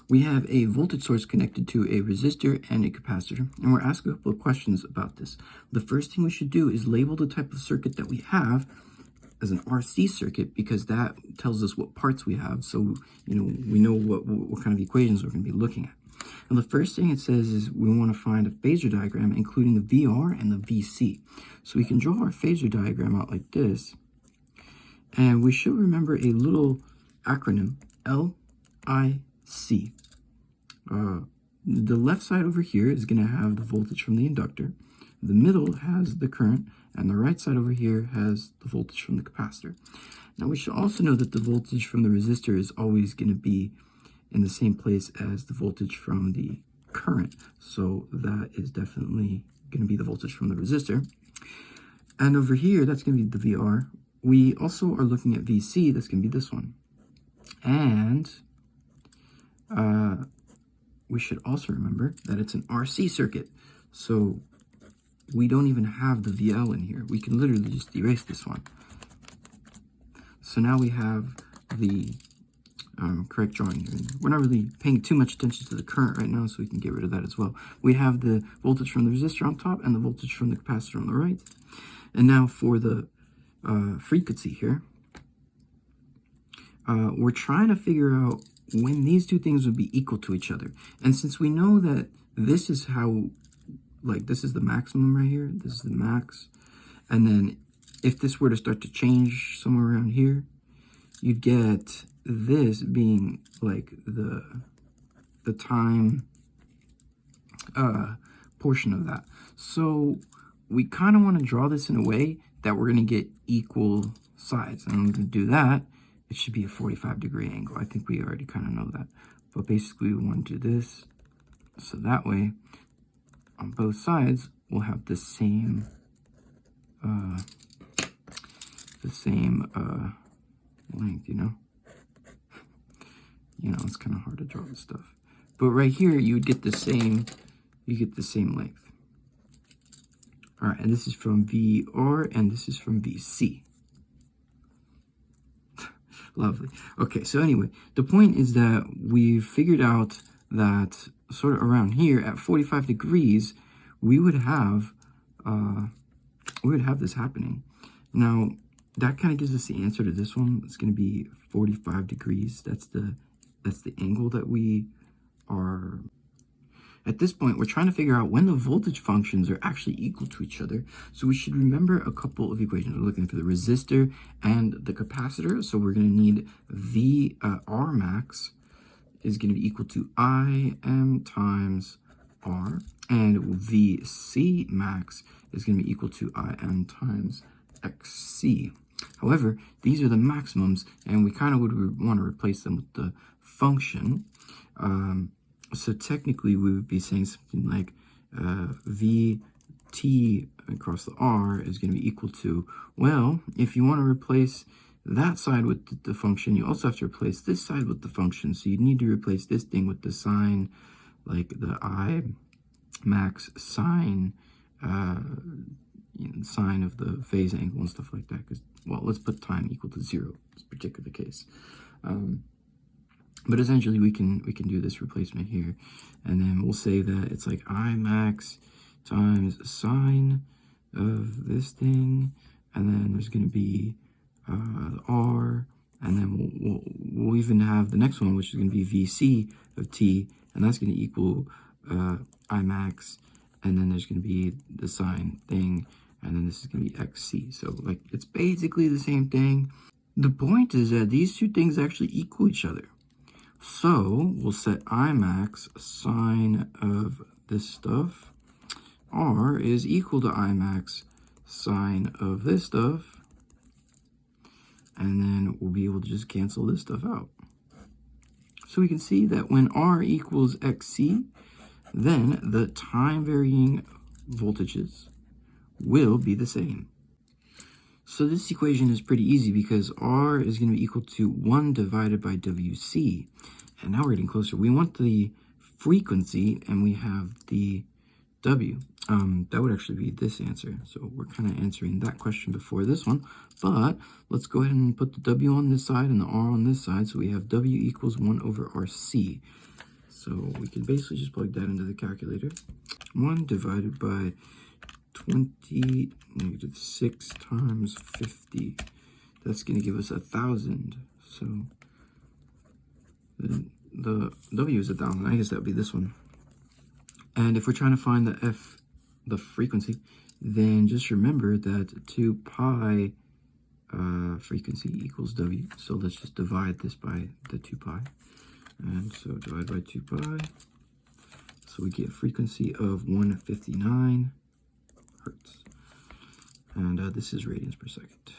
we have a voltage source connected to a resistor and a capacitor, and we're asking a couple of questions about this. The first thing we should do is label the type of circuit that we have as an RC circuit, because that tells us what parts we have, so we know what kind of equations we're going to be looking at. And the first thing it says is we want to find a phasor diagram including the VR and the VC. So we can draw our phasor diagram out like this, and we should remember a little acronym, LIC. The left side over here is going to have the voltage from the inductor, the middle has the current, and the right side over here has the voltage from the capacitor. Now we should also know that the voltage from the resistor is always going to be in the same place as the voltage from the current, so that is definitely going to be the voltage from the resistor. And over here, that's going to be the VR. We also are looking at VC, that's going to be this one. And we should also remember that it's an RC circuit, so we don't even have the VL in here. We can literally just erase this one. So now we have the correct drawing here. We're not really paying too much attention to the current right now, so we can get rid of that as well. We have the voltage from the resistor on top and the voltage from the capacitor on the right. And now for the frequency here, we're trying to figure out when these two things would be equal to each other. And since we know that this is how, like, this is the maximum right here, this is the max, and then if this were to start to change somewhere around here, you'd get this being like the time portion of that. So we kind of want to draw this in a way that we're going to get equal sides, and I'm going to do that. It should be a 45-degree angle. I think we already kind of know that. But basically, we want to do this. So that way, on both sides, we'll have the same length, it's kind of hard to draw this stuff. But right here, you would get the same length. All right, and this is from VR, and this is from VC. Lovely. Okay, so anyway, the point is that we've figured out that sort of around here at 45 degrees, we would have this happening. Now, that kind of gives us the answer to this one. It's going to be 45 degrees. That's the angle that we are. At this point, we're trying to figure out when the voltage functions are actually equal to each other. So we should remember a couple of equations. We're looking for the resistor and the capacitor. So we're going to need R max is going to be equal to Im times R. And Vc max is going to be equal to Im times Xc. However, these are the maximums, and we kind of would want to replace them with the function. So technically, we would be saying something like Vt across the R is going to be equal to, well, if you want to replace that side with the function, you also have to replace this side with the function. So you need to replace this thing with the sine, like the I max sine, sine of the phase angle and stuff like that. Because, well, let's put time equal to 0 in this particular case. But essentially, we can do this replacement here, and then we'll say that it's like I max times sine of this thing, and then there's going to be R, and then we'll even have the next one, which is going to be Vc of t, and that's going to equal I max, and then there's going to be the sine thing, and then this is going to be Xc. So, like, it's basically the same thing. The point is that these two things actually equal each other. So we'll set I max sine of this stuff. R is equal to I max sine of this stuff. And then we'll be able to just cancel this stuff out. So we can see that when R equals Xc, then the time varying voltages will be the same. So this equation is pretty easy because R is going to be equal to 1 divided by Wc. And now we're getting closer. We want the frequency, and we have the W. That would actually be this answer. So we're kind of answering that question before this one. But let's go ahead and put the W on this side and the R on this side. So we have W equals 1 over RC. So we can basically just plug that into the calculator. 1 divided by 20 negative 6 times 50. That's going to give us 1,000. So the W is 1,000. I guess that would be this one. And if we're trying to find the frequency, then just remember that 2 pi frequency equals W. So let's just divide this by the 2 pi. And so divide by 2 pi. So we get a frequency of 159 hertz. And this is radians per second.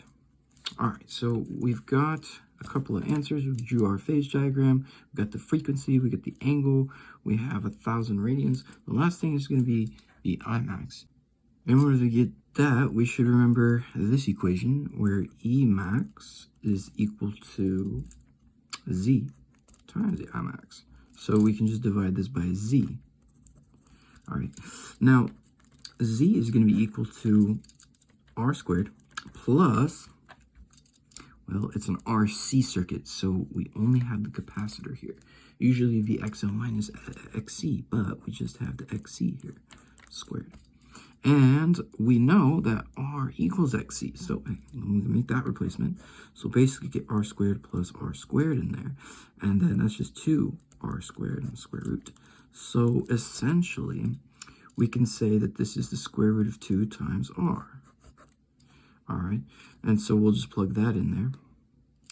All right, so we've got a couple of answers. We drew our phase diagram. We've got the frequency. We get the angle. We have 1,000 radians. The last thing is going to be the Imax. In order to get that, we should remember this equation where Emax is equal to Z times the Imax. So we can just divide this by Z. All right, now Z is going to be equal to R squared plus, well, it's an RC circuit, so we only have the capacitor here. Usually the XL minus XC, but we just have the XC here, squared. And we know that R equals XC, so we can make that replacement. So basically get R squared plus R squared in there, and then that's just 2R squared and square root. So essentially, we can say that this is the square root of 2 times R. All right, and so we'll just plug that in there,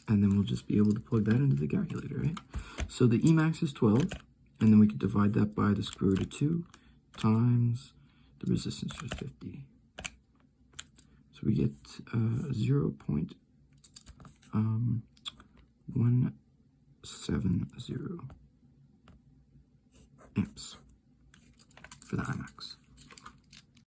and then we'll just be able to plug that into the calculator, right? So the Emax is 12, and then we could divide that by the square root of 2 times the resistance is 50. So we get 0.170 amps for the Imax.